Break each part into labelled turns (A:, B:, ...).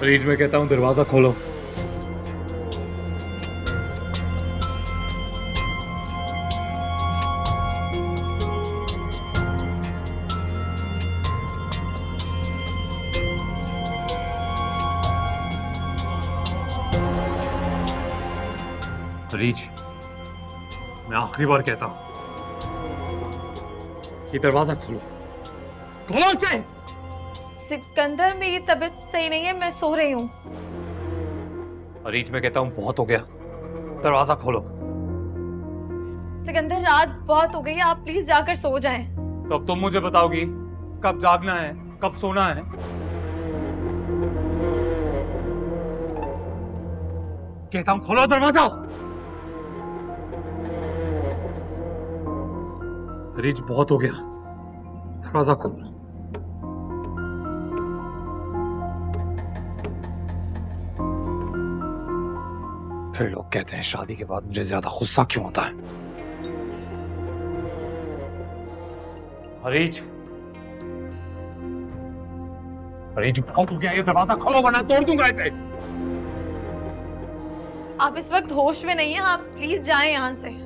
A: अरीज में कहता हूँ दरवाजा खोलो। अरीज, मैं आखिरी बार कहता हूं कि दरवाजा खोलो। खोलो इसे।
B: सिकंदर, मेरी तबीयत सही नहीं है, मैं सो रही हूँ।
A: अरीज, मैं कहता हूं बहुत हो गया, दरवाजा खोलो।
B: सिकंदर, रात बहुत हो गई है, आप प्लीज जाकर सो जाएं।
A: तो अब तुम मुझे बताओगी कब जागना है, कब सोना है? कहता हूं खोलो दरवाजा। अरीज, बहुत हो गया, दरवाजा खोलो। फिर लोग कहते हैं शादी के बाद मुझे ज्यादा गुस्सा क्यों आता है। अरीज, अरीज, बहुत हो गया, ये दरवाजा खोलो वरना तोड़ दूंगा इसे।
B: आप इस वक्त होश में नहीं हैं, आप प्लीज जाएं यहाँ से।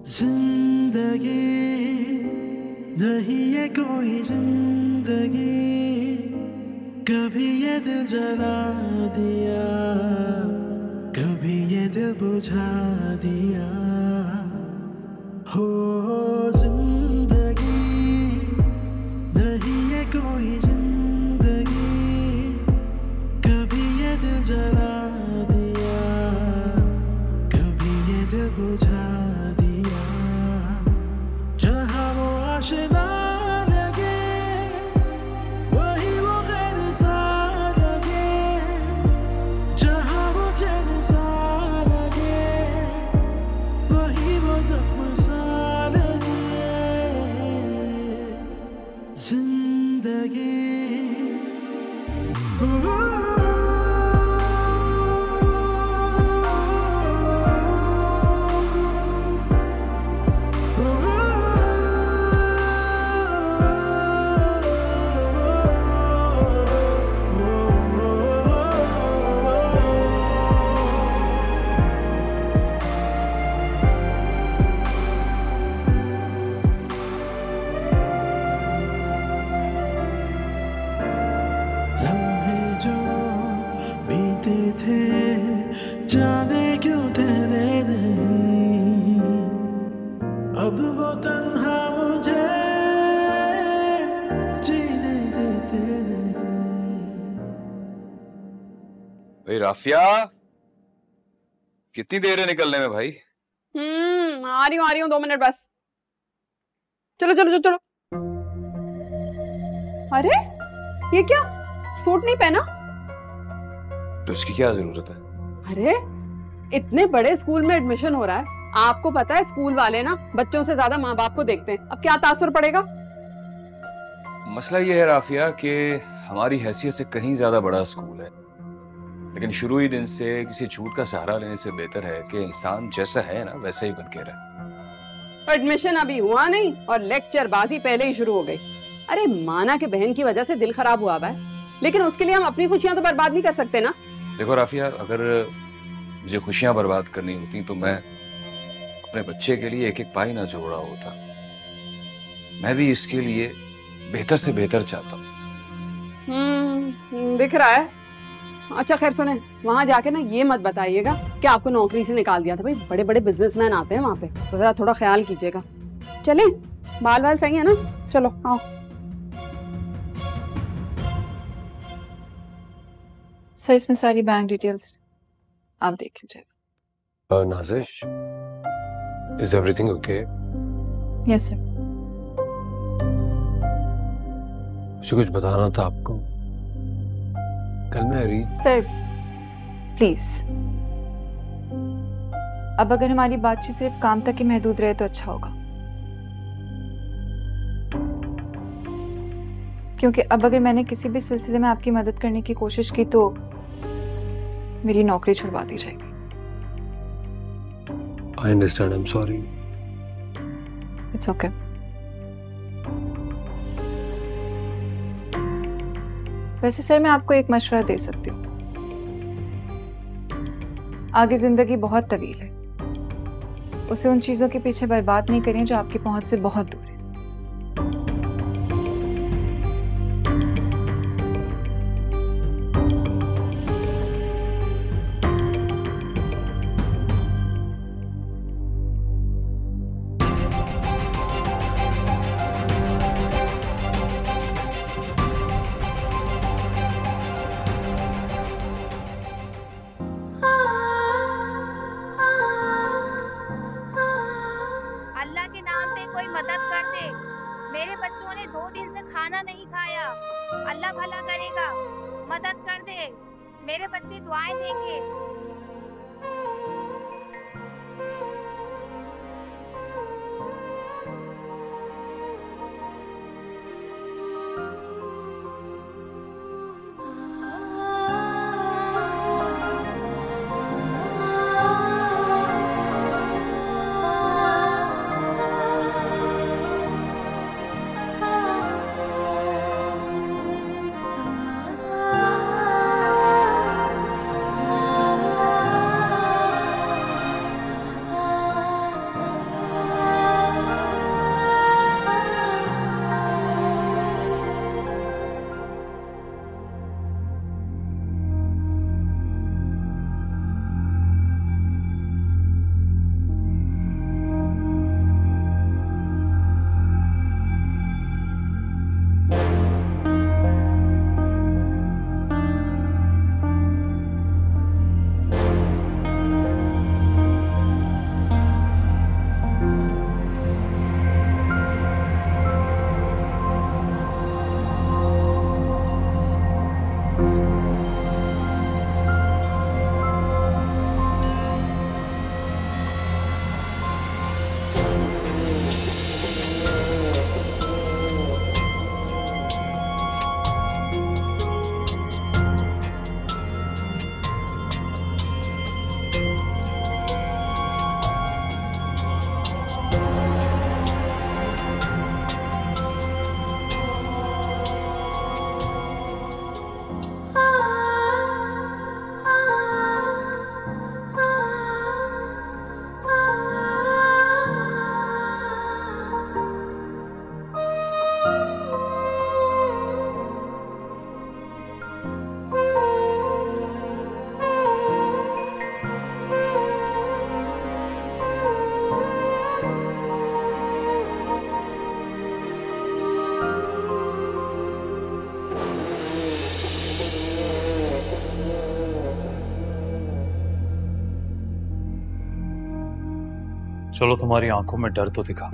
C: जिंदगी नहीं ये कोई जिंदगी, कभी ये दिल जला दिया, कभी ये दिल बुझा दिया। हो जिंदगी नहीं ये कोई जिंदगी, कभी ये दिल जला दिया, कभी ये दिल बुझा दिया। जहाँ वो आशिना लगे, वही वो गैर सा लगे, जहाँ वो चैन सा लगे, वही वो जख्म सा लगे। जिंदगी लम्हे जो बीते थे जाने क्यों ठहरे नहीं, अब वो तन्हा मुझे जीने देते नहीं।
D: भाई राफिया, कितनी देर है निकलने में भाई?
E: आ रही हूँ 2 मिनट बस। चलो चलो चलो चलो। अरे ये क्या, सूट नहीं पहना?
D: तो इसकी क्या जरूरत है?
E: अरे इतने बड़े स्कूल में एडमिशन हो रहा है, आपको पता है स्कूल वाले ना बच्चों से ज्यादा माँ बाप को देखते हैं, अब क्या तासुर पड़ेगा?
D: मसला ये है राफिया कि हमारी हैसियत से कहीं ज्यादा बड़ा स्कूल है, लेकिन शुरू ही दिन से किसी झूठ का सहारा लेने से बेहतर है कि इंसान जैसा है ना वैसा ही बन के रहे।
E: एडमिशन अभी हुआ नहीं और लेक्चर बाजी पहले ही शुरू हो गई। अरे माना के बहन की वजह से दिल खराब हुआ है, लेकिन उसके लिए हम अपनी खुशियां तो बर्बाद नहीं कर सकते ना।
D: देखो राफिया, अगर मुझे खुशियां बर्बाद करनी होती तो मैं अपने बच्चे के लिए एक एक पाई ना जोड़ रहा होता। मैं भी इसके लिए बेहतर से बेहतर चाहता हूँ।
E: दिख रहा है। अच्छा खैर सुने, वहां जाके ना ये मत बताइएगा कि आपको नौकरी से निकाल दिया था। भाई बड़े बड़े बिजनेसमैन आते हैं वहां पे, तो जरा थोड़ा ख्याल कीजिएगा। चले, बाल बाल सही है ना? चलो आओ।
B: सर इसमें सारी बैंक डिटेल्स आप देख लीजिएगा।
F: Nazish, is everything okay?
B: Yes sir.
F: मुझे कुछ बताना था आपको। कल मैं अरीज।
B: Sir please. अब अगर हमारी बातचीत सिर्फ काम तक ही महदूद रहे तो अच्छा होगा, क्योंकि अब अगर मैंने किसी भी सिलसिले में आपकी मदद करने की कोशिश की तो मेरी नौकरी छुड़वा दी जाएगी।
F: I understand. I'm sorry.
B: It's okay. वैसे सर मैं आपको एक मशवरा दे सकती हूँ, आगे जिंदगी बहुत तवील है, उसे उन चीजों के पीछे बर्बाद नहीं करें जो आपकी पहुंच से बहुत दूर है।
G: अल्लाह के नाम पे कोई मदद कर दे। मेरे बच्चों ने 2 दिन से खाना नहीं खाया। अल्लाह भला करेगा, मदद कर दे। मेरे बच्चे दुआएं देंगे।
A: चलो तुम्हारी आंखों में डर तो दिखा।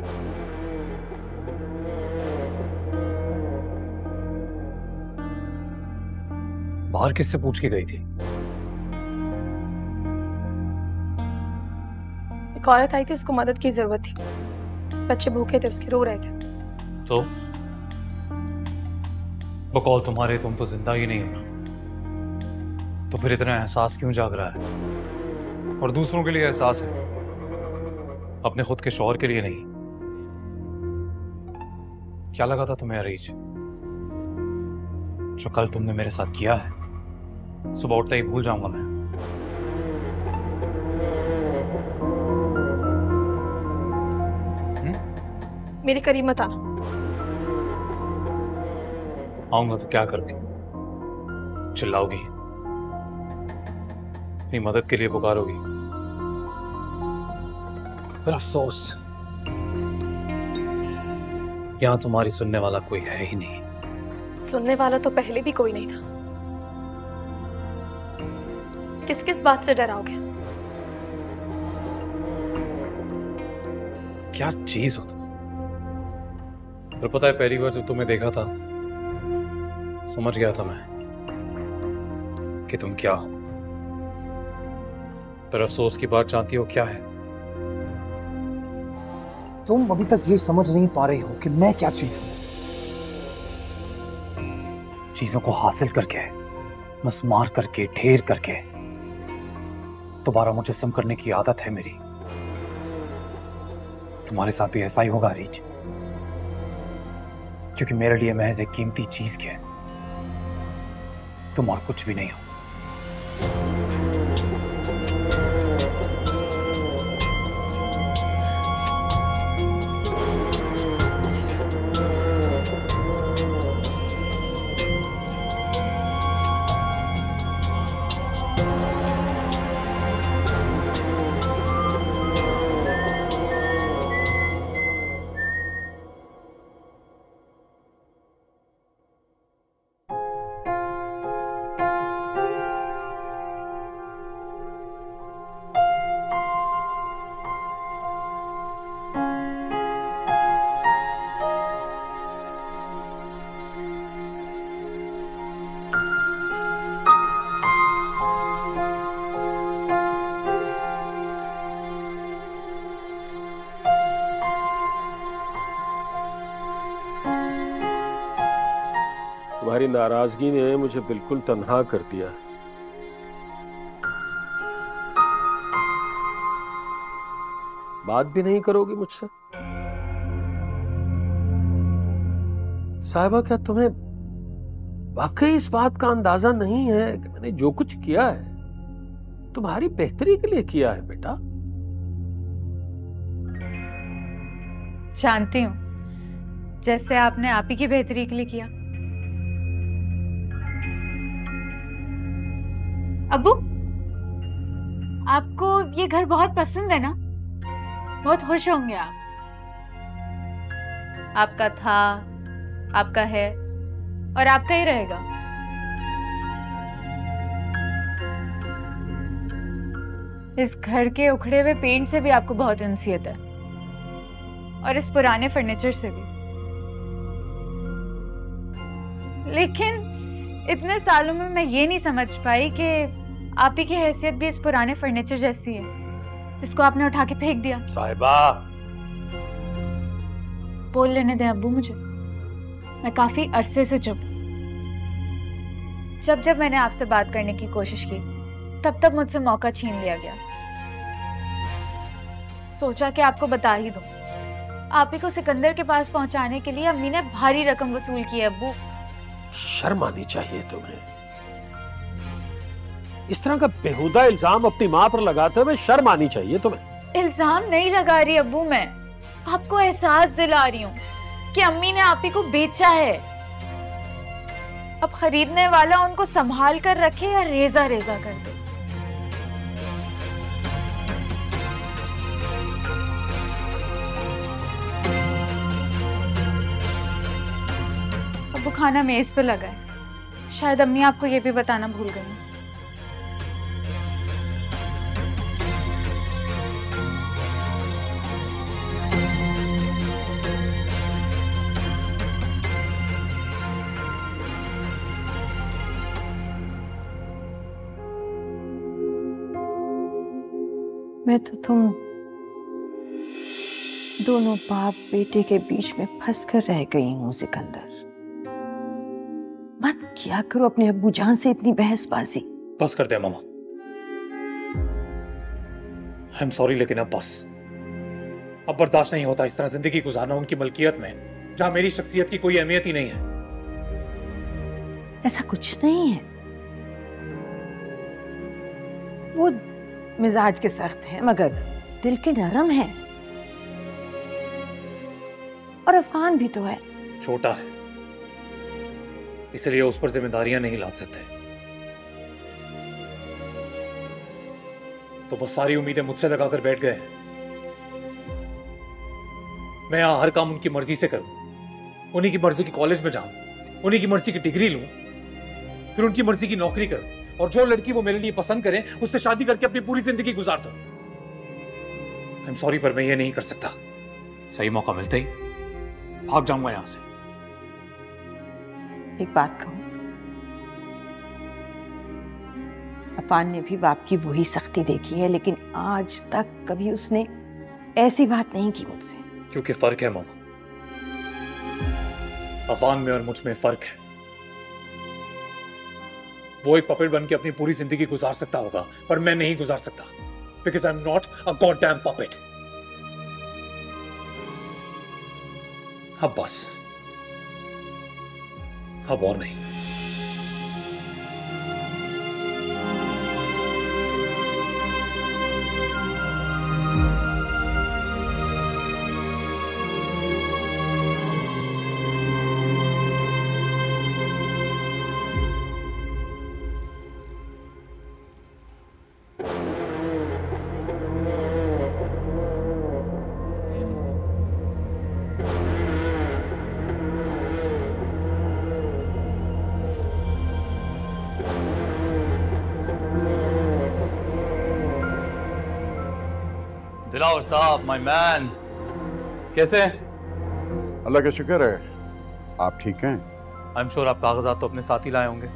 A: बाहर किससे पूछ के गई थी?
H: एक औरत आई थी, उसको मदद की जरूरत थी। बच्चे भूखे थे, उसके रो रहे थे।
A: तो बकौल तुम्हारे तुम तो जिंदा ही नहीं है, तो फिर इतना एहसास क्यों जाग रहा है? और दूसरों के लिए एहसास है, अपने खुद के शौहर के लिए नहीं। क्या लगा था तुम्हें अरीज, जो कल तुमने मेरे साथ किया है सुबह उठते ही भूल जाऊंगा मैं?
H: मेरे करीब मत आना।
A: आऊंगा तो क्या करोगी? चिल्लाओगी? अपनी मदद के लिए पुकारोगी? पर अफसोस यहां तुम्हारी सुनने वाला कोई है ही नहीं।
H: सुनने वाला तो पहले भी कोई नहीं था। किस किस बात से डराओगे?
A: क्या चीज हो तुम? और पता है, पहली बार जब तुम्हें देखा था समझ गया था मैं कि तुम क्या हो। पर अफसोस की बात जानती हो क्या है?
I: तुम अभी तक ये समझ नहीं पा रही हो कि मैं क्या चीज हूं। चीजों को हासिल करके, मस्मार करके, ढेर करके दोबारा मुजस्सम करने की आदत है मेरी। तुम्हारे साथ भी ऐसा ही होगा रीच, क्योंकि मेरे लिए महज एक कीमती चीज क्या है, तुम और कुछ भी नहीं हो।
F: तुम्हारी नाराजगी ने मुझे बिल्कुल तन्हा कर दिया। बात भी नहीं करोगी मुझसे? साहिबा, क्या तुम्हें वाकई इस बात का अंदाजा नहीं है कि मैंने जो कुछ किया है तुम्हारी बेहतरी के लिए किया है बेटा?
B: जानती हूँ, जैसे आपने आप ही की बेहतरी के लिए किया। अब्बू, आपको ये घर बहुत पसंद है ना? बहुत खुश होंगे आप। आपका था, आपका है और आपका ही रहेगा। इस घर के उखड़े हुए पेंट से भी आपको बहुत उनसीयत है और इस पुराने फर्नीचर से भी। लेकिन इतने सालों में मैं ये नहीं समझ पाई कि आप ही की हैसियत भी इस पुराने फर्नीचर जैसी है जिसको आपने उठा के फेंक दिया।
F: साहिबा,
B: बोल लेने दें अब्बू मुझे, मैं काफी अरसे से चुप। जब जब मैंने आपसे बात करने की कोशिश की तब तब मुझसे मौका छीन लिया गया। सोचा कि आपको बता ही दूं, आप ही को सिकंदर के पास पहुंचाने के लिए अम्मी ने भारी रकम वसूल की है। अब्बू,
F: शर्म आनी चाहिए तुम्हें। इस तरह का बेहुदा इल्जाम अपनी माँ पर लगाते हुए शर्म आनी चाहिए तुम्हें।
B: इल्जाम नहीं लगा रही अब्बू, मैं आपको एहसास दिला रही हूँ कि अम्मी ने आप ही को बेचा है। अब खरीदने वाला उनको संभाल कर रखे या रेजा रेजा कर दे। अब्बू, खाना मेज पे लगा है, शायद अम्मी आपको ये भी बताना भूल गई।
J: मैं तो तुम दोनों बाप बेटे के बीच में फंस कर रह गई हूं सिकंदर। मत किया करो अपने अब्बू जान से इतनी बहसबाजी।
A: बस कर दे मामा, आई एम सॉरी, लेकिन अब बस। अब बर्दाश्त नहीं होता इस तरह जिंदगी गुजारना उनकी मलकियत में जहां मेरी शख्सियत की कोई अहमियत ही नहीं है।
J: ऐसा कुछ नहीं है, वो मिजाज के सख्त हैं मगर दिल के नरम हैं। और अफान भी तो है,
A: छोटा है, इसलिए उस पर जिम्मेदारियां नहीं लाद सकते। तो बस सारी उम्मीदें मुझसे लगाकर बैठ गए हैं। मैं यहां हर काम उनकी मर्जी से करूं, उन्हीं की मर्जी के कॉलेज में जाऊं, उन्हीं की मर्जी की डिग्री लूं, फिर उनकी मर्जी की नौकरी करूं और जो लड़की वो मेरे लिए पसंद करें उससे शादी करके अपनी पूरी जिंदगी गुजार दूं। आई एम सॉरी, पर मैं ये नहीं कर सकता। सही मौका मिलते ही भाग जाऊंगा यहां से।
J: एक बात कहूं, अफान ने भी बाप की वही सख्ती देखी है, लेकिन आज तक कभी उसने ऐसी बात नहीं की मुझसे।
A: क्योंकि फर्क है मामा, अफान में और मुझ में फर्क है। वो एक पपेट बन के अपनी पूरी जिंदगी गुजार सकता होगा, पर मैं नहीं गुजार सकता, because I am not a goddamn puppet. अब बस, अब और नहीं।
I: दिलावर साहब, माय मैन, कैसे हैं?
K: अल्लाह का शुक्र है, आप ठीक हैं?
I: आई एम श्योर आप कागजात तो अपने साथ ही लाए होंगे।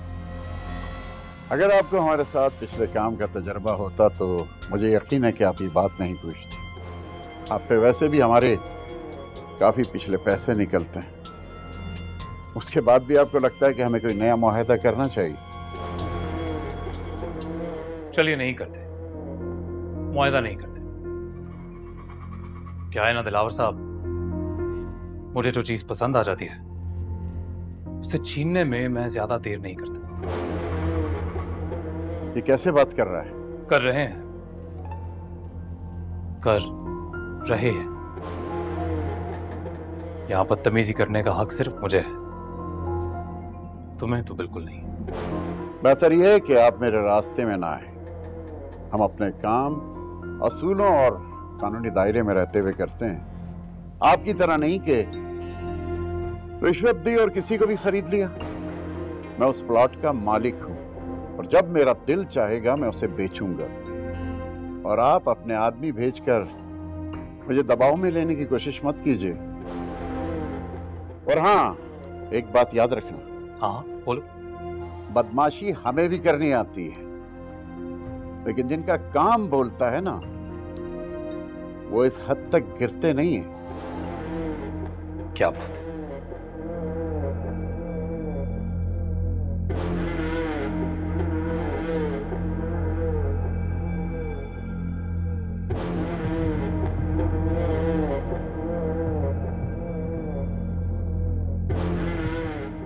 K: अगर आपको हमारे साथ पिछले काम का तजर्बा होता तो मुझे यकीन है कि आप ये बात नहीं पूछते। आप पे वैसे भी हमारे काफ़ी पिछले पैसे निकलते हैं, उसके बाद भी आपको लगता है कि हमें कोई नया मुआहदा करना चाहिए।
I: चलिए नहीं करते, मुआहदा नहीं करते। क्या है ना दिलावर साहब, मुझे जो चीज पसंद आ जाती है उसे छीनने में मैं ज्यादा देर नहीं करता।
K: ये कैसे बात कर रहा है?
I: कर रहे हैं, कर रहे हैं। यहां बदतमीजी करने का हक सिर्फ मुझे है, तुम्हें तो बिल्कुल नहीं।
K: बेहतर यह है कि आप मेरे रास्ते में ना आए। हम अपने काम असूलों और कानूनी दायरे में रहते हुए करते हैं, आपकी तरह नहीं कि रिश्वत दी और किसी को भी खरीद लिया। मैं उस प्लॉट का मालिक हूं और जब मेरा दिल चाहेगा मैं उसे बेचूंगा, और आप अपने आदमी भेजकर मुझे दबाव में लेने की कोशिश मत कीजिए। और हाँ, एक बात याद रखना।
I: हाँ बोलो।
K: बदमाशी हमें भी करनी आती है, लेकिन जिनका काम बोलता है ना, वो इस हद तक गिरते नहीं है।
I: क्या बात है।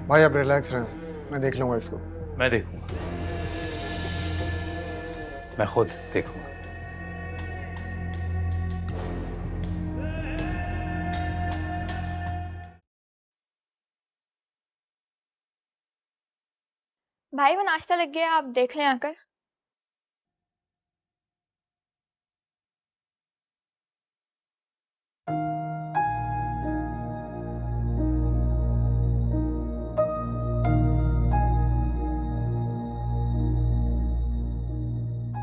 L: भाई आप रिलैक्स रहें, मैं देख लूंगा इसको।
I: मैं देखूंगा, मैं खुद देखूंगा।
M: भाई वो नाश्ता लग गया, आप देख लें आकर।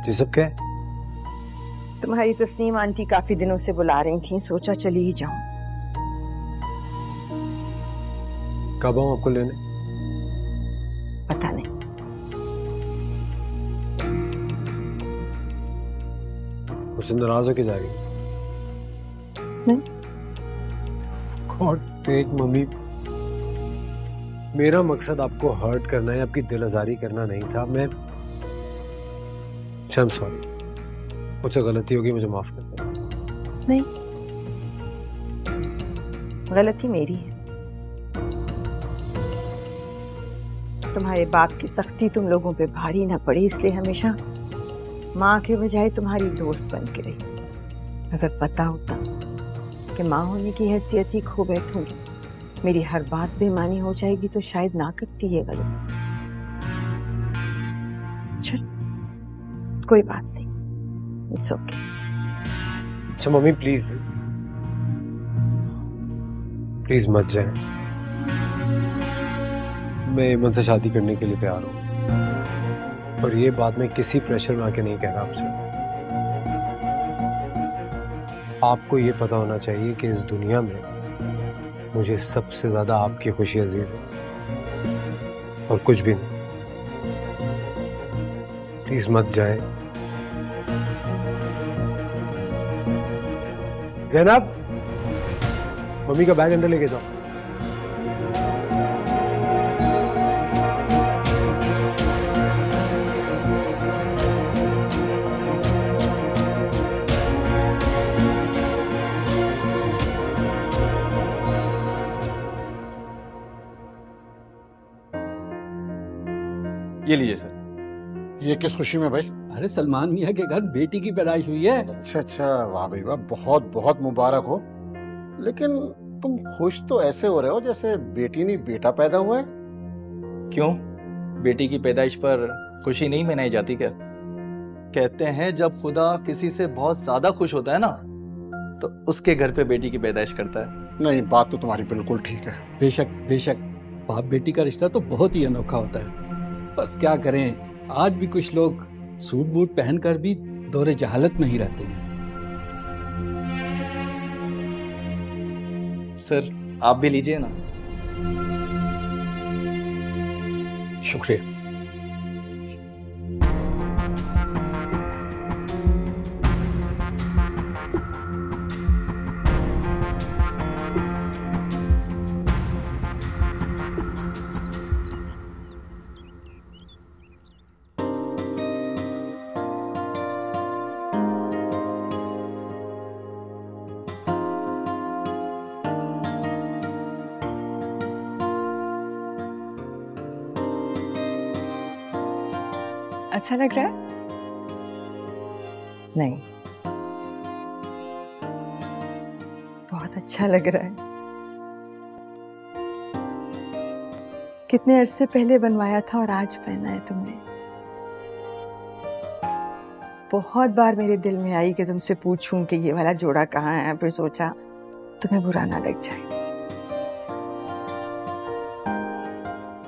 L: ये सब क्या है?
J: तुम्हारी तस्नीम आंटी काफी दिनों से बुला रही थी, सोचा चली ही जाऊं।
L: कब आऊं आपको लेने?
J: पता नहीं।
L: उससे नाराज होके जा रही है?
J: नहीं।
L: गॉड सेक मम्मी, मेरा मकसद आपको हर्ट करना है, आपकी दिल आजारी करना नहीं था। मैं सॉरी, मुझसे गलती होगी, मुझे माफ कर दो।
J: नहीं, गलती मेरी है। तुम्हारे बाप की सख्ती तुम लोगों पे भारी ना पड़ी, इसलिए हमेशा माँ के बजाय तुम्हारी दोस्त बन के रही। अगर पता होता कि माँ होने की हैसियत ही खो बैठूंगी, मेरी हर बात बेमानी हो जाएगी, तो शायद ना करती ये गलती। चल कोई बात नहीं, इट्स ओके।
L: अच्छा मम्मी प्लीज प्लीज मत जाए, मैं इमन से शादी करने के लिए तैयार हूँ, और ये बात मैं किसी प्रेशर में आके नहीं कह रहा आपसे। आपको ये पता होना चाहिए कि इस दुनिया में मुझे सबसे ज्यादा आपकी खुशी अजीज है, और कुछ भी नहीं। प्लीज मत जाए। जैनब, मम्मी का बैग अंदर लेके जाओ।
N: ये लीजिए सर।
K: ये किस खुशी में भाई?
O: अरे सलमान मियाँ के घर बेटी की पैदाइश हुई है।
K: अच्छा अच्छा, वाह भाई वाह, बहुत बहुत मुबारक हो। लेकिन तुम खुश तो ऐसे हो रहे हो जैसे बेटी नहीं बेटा पैदा हुआ है।
N: क्यों, बेटी की पैदाइश पर खुशी नहीं मनाई जाती क्या? कहते हैं जब खुदा किसी से बहुत ज्यादा खुश होता है ना, तो उसके घर पे बेटी की पैदाइश करता है।
K: नहीं, बात तो तुम्हारी बिल्कुल ठीक है।
O: बेशक बेशक, बाप बेटी का रिश्ता तो बहुत ही अनोखा होता है। बस क्या करें, आज भी कुछ लोग सूट बूट पहनकर भी दौरे जहालत में ही रहते हैं।
N: सर आप भी लीजिए ना।
L: शुक्रिया।
P: अच्छा लग रहा है?
J: नहीं, बहुत अच्छा लग रहा है। कितने अरसे पहले बनवाया था और आज पहना है तुमने। बहुत बार मेरे दिल में आई कि तुमसे पूछूं कि ये वाला जोड़ा कहाँ है, फिर सोचा तुम्हें बुरा ना लग जाए।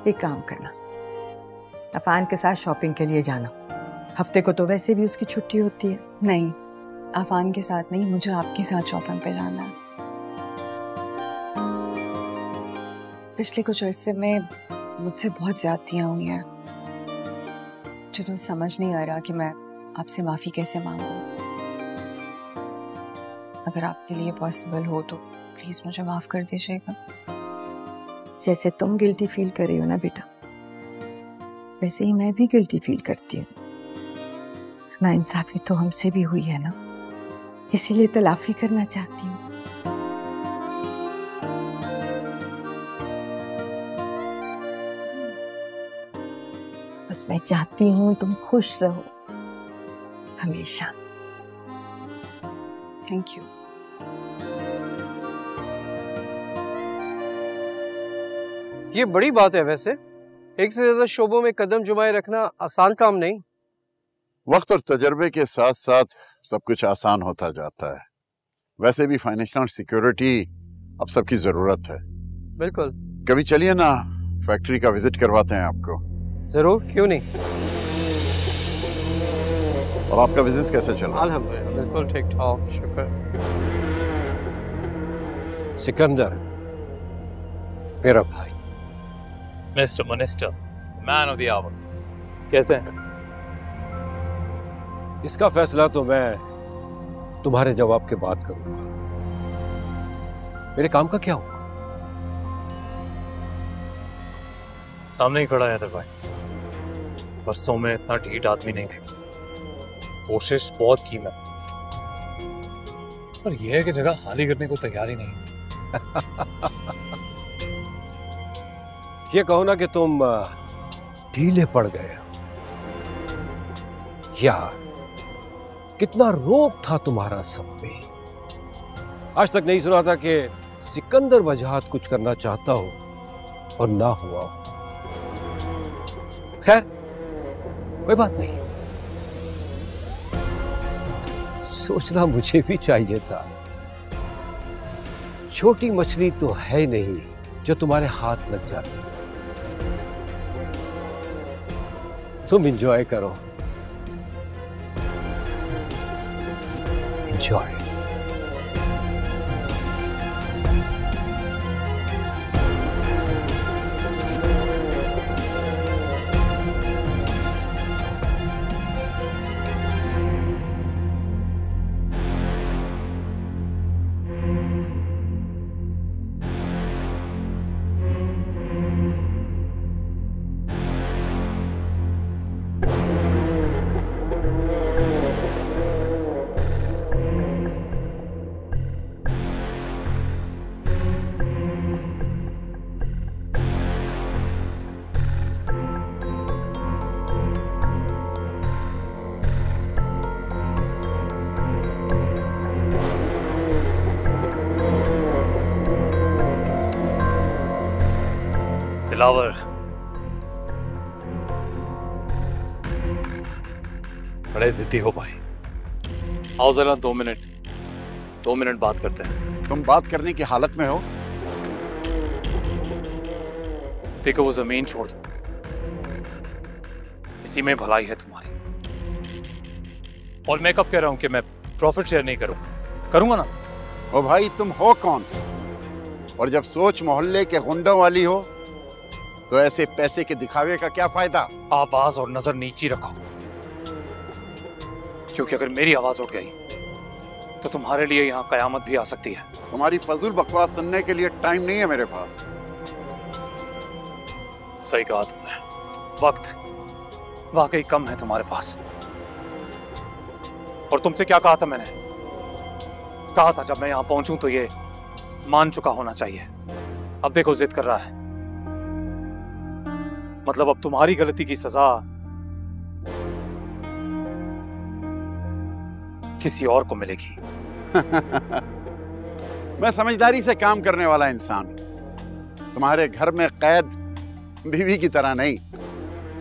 J: एक काम करना, अफान के साथ शॉपिंग के लिए जाना। हफ्ते को तो वैसे भी उसकी छुट्टी होती है।
P: नहीं, अफान के साथ नहीं, मुझे आपके साथ शॉपिंग पे जाना है। पिछले कुछ अरसे में मुझसे बहुत ज्यादतियां हुई हैं, मुझे तो समझ नहीं आ रहा कि मैं आपसे माफी कैसे मांगूं। अगर आपके लिए पॉसिबल हो तो प्लीज मुझे माफ कर दीजिएगा।
J: जैसे तुम गिल्टी फील कर रही हो ना बेटा, वैसे ही मैं भी गिल्टी फील करती हूँ। नाइंसाफी तो हमसे भी हुई है ना, इसीलिए तलाफी करना चाहती हूँ। बस मैं चाहती हूँ तुम खुश रहो हमेशा।
P: Thank you.
L: ये बड़ी बात है वैसे, एक से ज्यादा शोबों में कदम जमाए रखना आसान काम नहीं।
K: वक्त और तजर्बे के साथ साथ सब कुछ आसान होता जाता है। वैसे भी फाइनेंशियल सिक्योरिटी अब सबकी जरूरत है।
L: बिल्कुल।
K: कभी चलिए ना, फैक्ट्री का विजिट करवाते हैं आपको।
L: जरूर, क्यों नहीं।
K: और आपका बिजनेस कैसे चल रहा है?
L: अल्हम्दुलिल्लाह बिल्कुल ठीक ठाक, शुक्र।
F: सिकंदर मेरा भाई,
A: mister minister, man of the hour,
L: कैसे हैं?
F: इसका फैसला तो मैं तुम्हारे जवाब के बाद करूंगा। मेरे काम का क्या हुआ?
A: सामने ही खड़ा है भाई। बरसों में इतना ढीठ आदमी नहीं देखा। कोशिश बहुत की मैं, पर यह है कि जगह खाली करने को तैयार ही नहीं।
F: ये कहो ना कि तुम ढीले पड़ गए हो। यार कितना रोब था तुम्हारा सब में। आज तक नहीं सुना था कि सिकंदर वजहात कुछ करना चाहता हो और ना हुआ हो। खैर कोई बात नहीं, सोचना मुझे भी चाहिए था। छोटी मछली तो है नहीं जो तुम्हारे हाथ लग जाती। तुम एंजॉय करो, एंजॉय।
I: दिलावर, बड़े जिद्दी हो भाई। आओ जरा 2 मिनट बात करते हैं।
K: तुम बात करने की हालत में हो?
I: देखो वो जमीन छोड़ दो, इसी में भलाई है तुम्हारी। और मैं कब कह रहा हूं कि मैं प्रॉफिट शेयर नहीं करूंगा ना।
K: ओ भाई तुम हो कौन? और जब सोच मोहल्ले के गुंडों वाली हो तो ऐसे पैसे के दिखावे का क्या फायदा?
I: आवाज और नजर नीची रखो, क्योंकि अगर मेरी आवाज उठ गई तो तुम्हारे लिए यहाँ कयामत भी आ सकती है।
K: तुम्हारी फजूल बकवास सुनने के लिए टाइम नहीं है मेरे पास।
I: सही कहा तुमने, वक्त वाकई कम है तुम्हारे पास। और तुमसे क्या कहा था मैंने? कहा था जब मैं यहां पहुंचूं तो ये मान चुका होना चाहिए। अब देखो जिद कर रहा है, मतलब अब तुम्हारी गलती की सजा किसी और को मिलेगी।
K: मैं समझदारी से काम करने वाला इंसान, तुम्हारे घर में कैद बीवी की तरह नहीं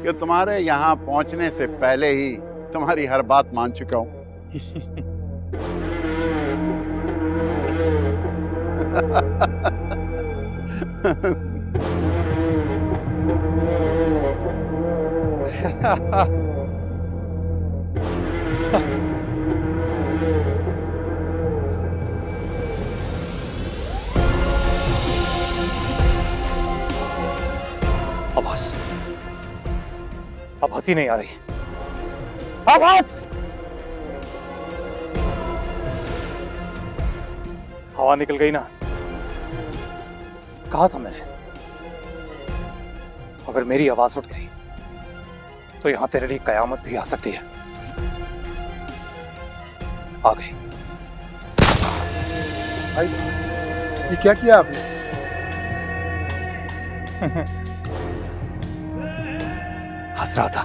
K: कि तुम्हारे यहाँ पहुंचने से पहले ही तुम्हारी हर बात मान चुका हूं।
I: अब हंसी नहीं आ रही। अब हंस। हवा निकल गई ना। कहा था मैंने, अगर मेरी आवाज उठ गई तो यहां तेरे लिए कयामत भी आ सकती है। आ गई।
Q: भाई ये क्या किया आपने?
I: हंस रहा था।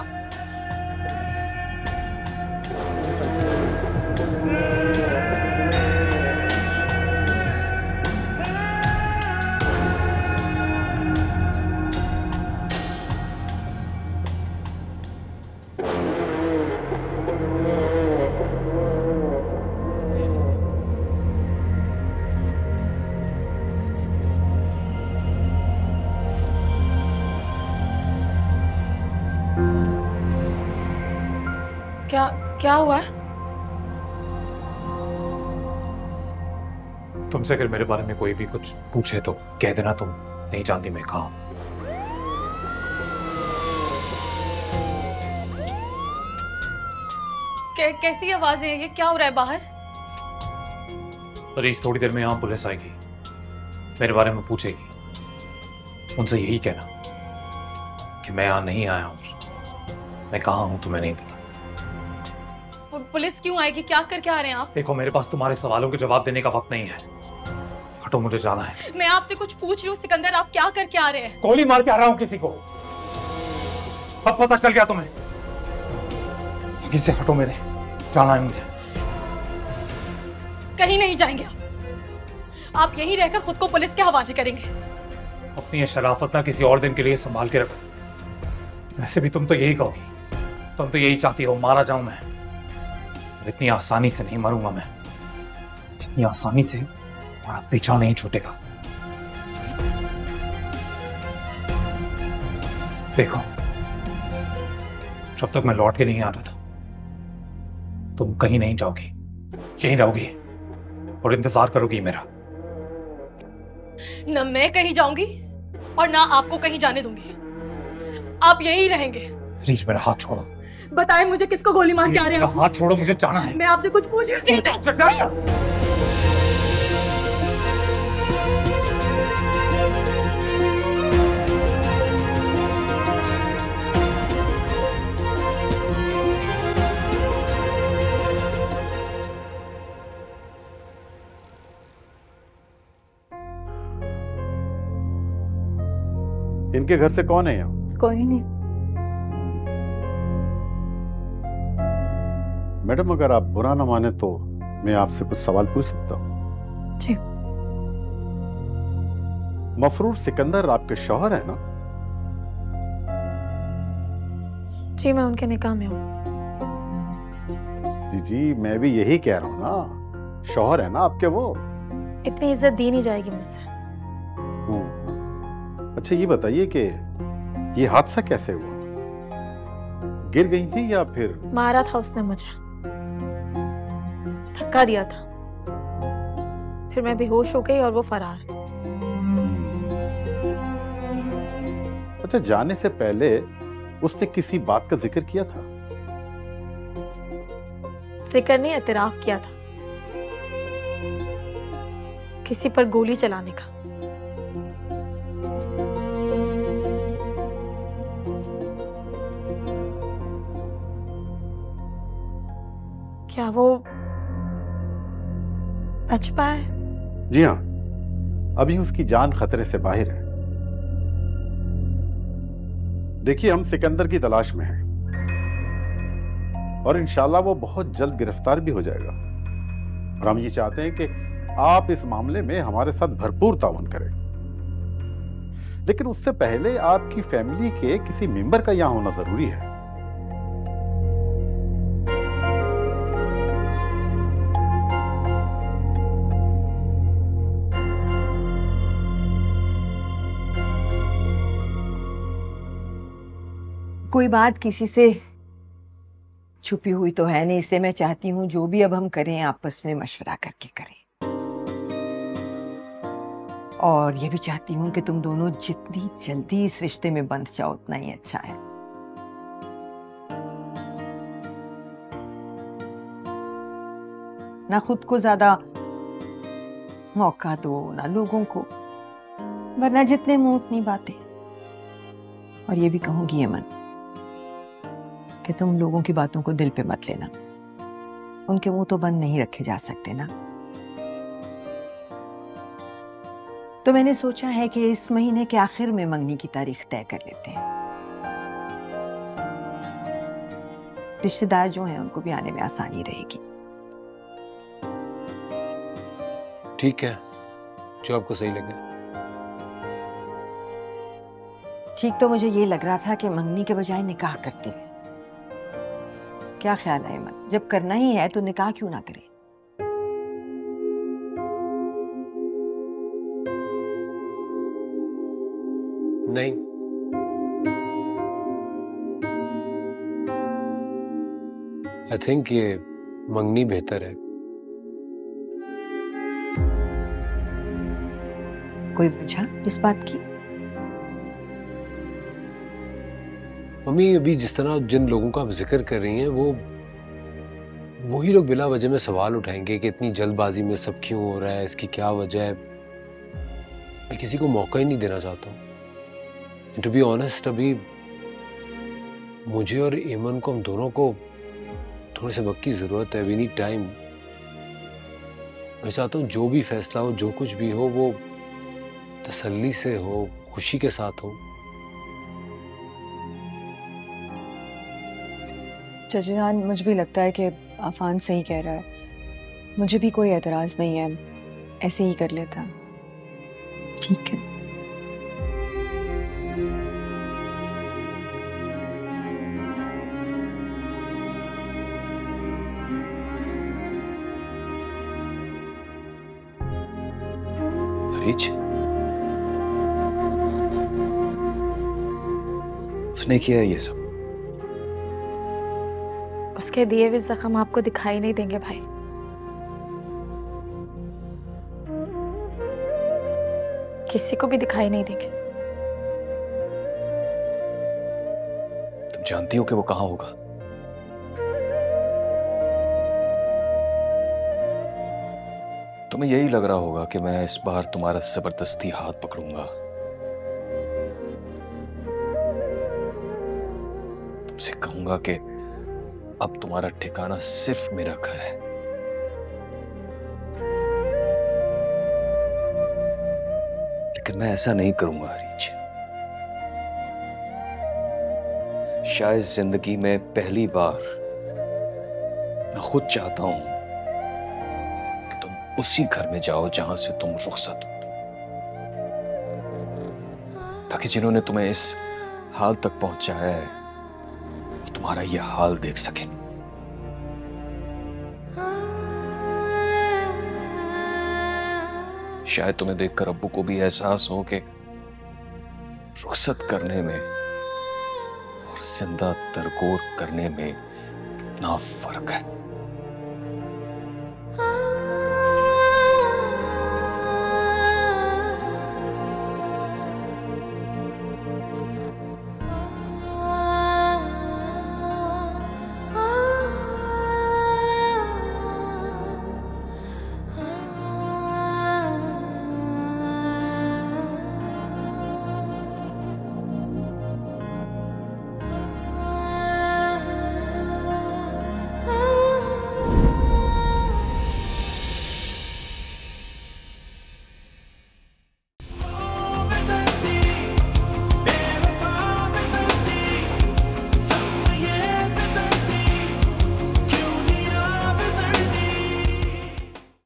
H: क्या हुआ है?
A: तुमसे अगर मेरे बारे में कोई भी कुछ पूछे तो कह देना तुम नहीं जानती मैं कहाँ हूं।
H: कैसी आवाजें हैं ये? क्या हो रहा है बाहर?
A: अरे थोड़ी देर में यहाँ पुलिस आएगी, मेरे बारे में पूछेगी। उनसे यही कहना कि मैं यहाँ नहीं आया हूँ, मैं कहाँ हूँ तुम्हें नहीं पता।
H: पुलिस क्यों आएगी? क्या करके आ रहे हैं आप?
A: देखो मेरे पास तुम्हारे सवालों के जवाब देने का वक्त नहीं है। हटो, मुझे जाना है।
H: मैं आपसे कुछ पूछ रही हूँ सिकंदर, आप क्या करके आ रहे हैं?
A: गोली मार के आ रहा हूँ किसी को। अब पता चल गया तुम्हें? आगे से हटो, मेरे जाना है मुझे।
H: कहीं नहीं जाएंगे आप यहीं रहकर खुद को पुलिस के हवाले करेंगे।
A: अपनी ये शराफत ना किसी और दिन के लिए संभाल के रखो। वैसे भी तुम तो यही कहोगी, तुम तो यही चाहती हो मारा जाऊं मैं। इतनी आसानी से नहीं मरूंगा मैं, इतनी आसानी से तुम्हारा पीछा नहीं छूटेगा। देखो जब तक मैं लौट के नहीं आ रहा था तुम कहीं नहीं जाओगी, यहीं रहोगी और इंतजार करोगी मेरा।
H: न मैं कहीं जाऊंगी और ना आपको कहीं जाने दूंगी, आप यहीं रहेंगे।
A: रीच मेरा हाथ छोड़ो।
H: बताएं मुझे किसको गोली मार के आ रहे हैं?
A: हाथ छोड़ो, मुझे जाना है।
H: मैं आपसे कुछ पूछ रही थी।
K: इनके घर से कौन है यहाँ?
B: कोई नहीं।
K: मैडम अगर आप बुरा ना माने तो मैं आपसे कुछ सवाल पूछ सकता हूँ?
B: जी।
K: मफरूर सिकंदर आपके शौहर है ना?
B: जी मैं उनके निकाह में हूँ।
K: जी मैं भी यही कह रहा हूँ ना, शौहर है ना आपके वो।
B: इतनी इज्जत दी नहीं जाएगी मुझसे।
K: अच्छा ये बताइए कि ये हादसा कैसे हुआ? गिर गई थी या फिर?
B: मारा था उसने मुझे, धक्का दिया था, फिर मैं बेहोश हो गई और वो फरार।
K: अच्छा जाने से पहले उसने किसी बात का जिक्र किया था?
B: जिक्र नहीं, एतराफ किया था किसी पर गोली चलाने का। क्या वो बच पाए?
K: जी हाँ, अभी उसकी जान खतरे से बाहर है। देखिए हम सिकंदर की तलाश में हैं और इंशाल्लाह वो बहुत जल्द गिरफ्तार भी हो जाएगा। और हम ये चाहते हैं कि आप इस मामले में हमारे साथ भरपूर ताउन करें। लेकिन उससे पहले आपकी फैमिली के किसी मेंबर का यहां होना जरूरी है।
J: कोई बात किसी से छुपी हुई तो है नहीं, इसलिए मैं चाहती हूँ जो भी अब हम करें आपस में मशवरा करके करें। और ये भी चाहती हूँ कि तुम दोनों जितनी जल्दी इस रिश्ते में बंध जाओ उतना ही अच्छा है। ना खुद को ज्यादा मौका दो ना लोगों को, वरना जितने मुंह उतनी बातें। और ये भी कहूंगी यमन कि तुम लोगों की बातों को दिल पे मत लेना, उनके मुंह तो बंद नहीं रखे जा सकते ना। तो मैंने सोचा है कि इस महीने के आखिर में मंगनी की तारीख तय कर लेते हैं। रिश्तेदार जो हैं उनको भी आने में आसानी रहेगी।
F: ठीक है, जो आपको सही लगे।
J: ठीक तो मुझे ये लग रहा था कि मंगनी के बजाय निकाह करते हैं। क्या ख्याल है अमन? जब करना ही है तो निकाह क्यों ना करें?
F: नहीं, आई थिंक ये मंगनी बेहतर है।
J: कोई वजह इस बात की?
F: मम्मी अभी जिस तरह जिन लोगों का आप जिक्र कर रही हैं वही लोग बिला वजह में सवाल उठाएंगे कि इतनी जल्दबाजी में सब क्यों हो रहा है, इसकी क्या वजह है। मैं किसी को मौका ही नहीं देना चाहता हूँ। टू बी ऑनेस्ट अभी मुझे और ईमन को, हम दोनों को थोड़े से वक्त की जरूरत है। We need time. मैं चाहता हूँ जो भी फैसला हो, जो कुछ भी हो, वो तसल्ली से हो, खुशी के साथ हो।
P: चाचा जान, मुझे भी लगता है कि आफान सही कह रहा है। मुझे भी कोई एतराज नहीं है, ऐसे ही कर लेता।
J: ठीक है।
D: हरीज, उसने किया ये सब।
B: उसके दिए हुए जख्म आपको दिखाई नहीं देंगे भाई। किसी को भी दिखाई नहीं देंगे।
D: तुम जानती हो कि वो कहां होगा? तुम्हें यही लग रहा होगा कि मैं इस बार तुम्हारा जबरदस्ती हाथ पकड़ूंगा, तुमसे कहूंगा कि अब तुम्हारा ठिकाना सिर्फ मेरा घर है। लेकिन मैं ऐसा नहीं करूंगा हरीज। शायद जिंदगी में पहली बार मैं खुद चाहता हूं कि तुम उसी घर में जाओ जहां से तुम रुखसत हो, ताकि जिन्होंने तुम्हें इस हाल तक पहुंचाया है वो तुम्हारा ये हाल देख सके। शायद तुम्हें देखकर अब्बू को भी एहसास हो कि रुखसत करने में और जिंदा दरगोर करने में कितना फर्क है।